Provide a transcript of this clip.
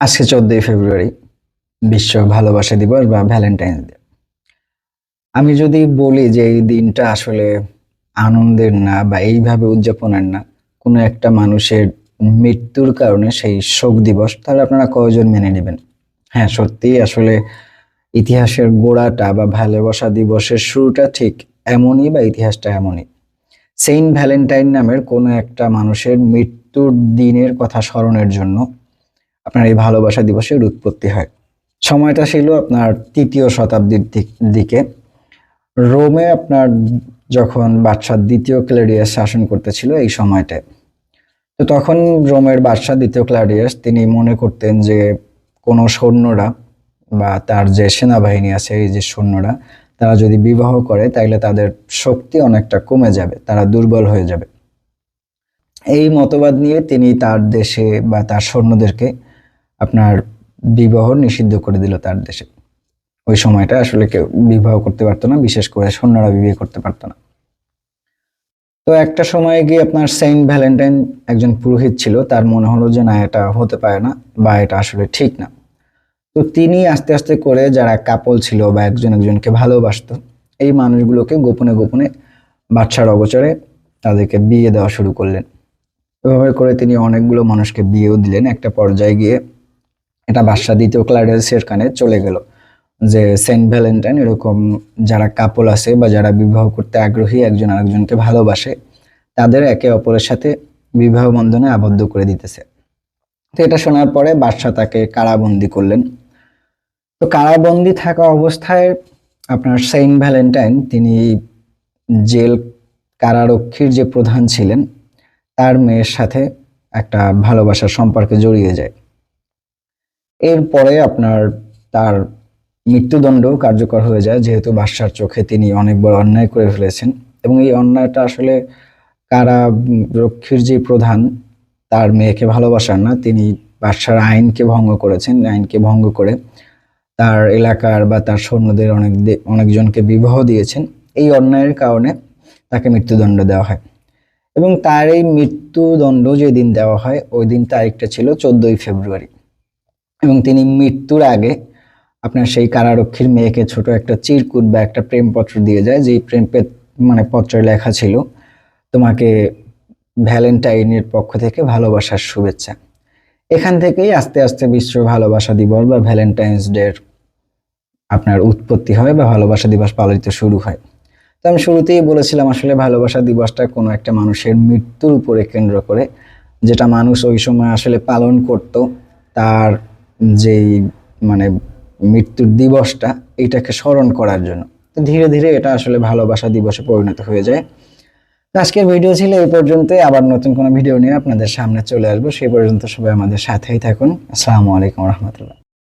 আজকে 14ই ফেব্রুয়ারি বিশ্ব ভালোবাসা দিবস বা ভ্যালেন্টাইন্স ডে। আমি যদি বলি যে এই দিনটা আসলে আনন্দের না বা এইভাবে উদযাপনের না, কোনো একটা মানুষের মৃত্যুর কারণে সেই শোক দিবস, তাহলে আপনারা কয়জন মেনে নেবেন? হ্যাঁ, সত্যিই আসলে ইতিহাসের গোড়াটা বা ভালোবাসা দিবসের শুরুটা ঠিক এমনই বা ইতিহাসটা এমনই। সেইন্ট ভ্যালেন্টাইন নামের কোনো একটা মানুষের মৃত্যুর দিনের কথা স্মরণের জন্য আপনার এই ভালোবাসা দিবসের উৎপত্তি হয়। সময়টা ছিল আপনার 3য় শতাব্দীর দিকে। রোমে আপনার যখন বাদশাহ 2য় ক্লডিয়াস শাসন করতেছিল এই সময়টায়। তো তখন রোমের বাদশাহ 2য় ক্লডিয়াস তিনি মনে করতেন যে কোনো সৈন্যরা বা তার যে সেনাবাহিনী আছে, এই যে সৈন্যরা, তারা যদি বিবাহ করে তাহলে তাদের শক্তি অনেকটা কমে যাবে, তারা দুর্বল হয়ে যাবে। এই মতবাদ নিয়ে তিনি তার দেশে বা তার সৈন্যদেরকে আপনার বিবাহ নিষিদ্ধ করে দিল তার দেশে। ওই সময়টা আসলে কেউ বিবাহ করতে পারতো না, বিশেষ করে সৈন্যরা বিয়ে করতে পারতো না। তো একটা সময়ে গিয়ে আপনার সেন্ট ভ্যালেন্টাইন একজন পুরোহিত ছিল, তার মনে হলো যে না, এটা হতে পারে না বা এটা আসলে ঠিক না। তো তিনি আস্তে আস্তে করে যারা কাপল ছিল বা একজন একজনকে ভালোবাসতো, এই মানুষগুলোকে গোপনে গোপনে বাদশার অগোচরে তাদেরকে বিয়ে দেওয়া শুরু করলেন। এভাবে করে তিনি অনেকগুলো মানুষকে বিয়েও দিলেন। একটা পর্যায়ে গিয়ে এটা বাদশাহ 2য় ক্লডিয়াসের কানে চলে গেল যে সেন্ট ভ্যালেন্টাইন এরকম যারা কাপল আছে বা যারা বিবাহ করতে আগ্রহী, একজন আরেকজনকে ভালোবাসে, তাদের একে অপরের সাথে বিবাহ বন্ধনে আবদ্ধ করে দিতেছে। তো এটা শোনার পরে বাদশাহ তাকে কারাবন্দী করলেন। তো কারাবন্দী থাকা অবস্থায় আপনার সেন্ট ভ্যালেন্টাইন তিনি জেল কারারক্ষীর যে প্রধান ছিলেন তার মেয়ের সাথে একটা ভালোবাসার সম্পর্কে জড়িয়ে যায়। এরপরে আপনার তার মৃত্যুদণ্ড কার্যকর হয়ে যায়, যেহেতু বাদশার চোখে তিনি অনেক বড় অন্যায় করে ফেলেছেন। এবং এই অন্যায়টা আসলে কারারক্ষীর যে প্রধান, তার মেয়েকে ভালোবাসার না, তিনি বাদশার আইনকে ভঙ্গ করেছেন। আইনকে ভঙ্গ করে তার এলাকার বা তার সৈন্যদের অনেকজনকে বিবাহ দিয়েছেন। এই অন্যায়ের কারণে তাকে মৃত্যুদণ্ড দেওয়া হয়। এবং তার এই মৃত্যুদণ্ড যেদিন দেওয়া হয় ওই দিন তারিখটা ছিল 14ই ফেব্রুয়ারি। এবং তিনি মৃত্যুর আগে আপনার সেই কারারক্ষীর মেয়েকে ছোট একটা চিরকুট বা একটা প্রেমপত্র দিয়ে যায়, যেই পত্রে লেখা ছিল, তোমাকে ভ্যালেন্টাইনের পক্ষ থেকে ভালোবাসার শুভেচ্ছা। এখান থেকেই আস্তে আস্তে বিশ্ব ভালোবাসা দিবস বা ভ্যালেন্টাইন্স ডে আপনার উৎপত্তি হয় বা ভালোবাসা দিবস পালিত শুরু হয়। তো আমি শুরুতেই বলেছিলাম আসলে ভালোবাসা দিবসটা কোনো একটা মানুষের মৃত্যুর উপরে কেন্দ্র করে, যেটা মানুষ ওই সময় আসলে পালন করত তার যেই মানে মৃত্যুর দিবসটা, এটাকে স্মরণ করার জন্য। তো ধীরে ধীরে এটা আসলে ভালোবাসা দিবসে পরিণত হয়ে যায়। তো আজকের ভিডিও ছিল এই পর্যন্তই। আবার নতুন কোনো ভিডিও নিয়ে আপনাদের সামনে চলে আসবো। সেই পর্যন্ত সবাই আমাদের সাথেই থাকুন। আসসালামু আলাইকুম রহমতুল্লাহ।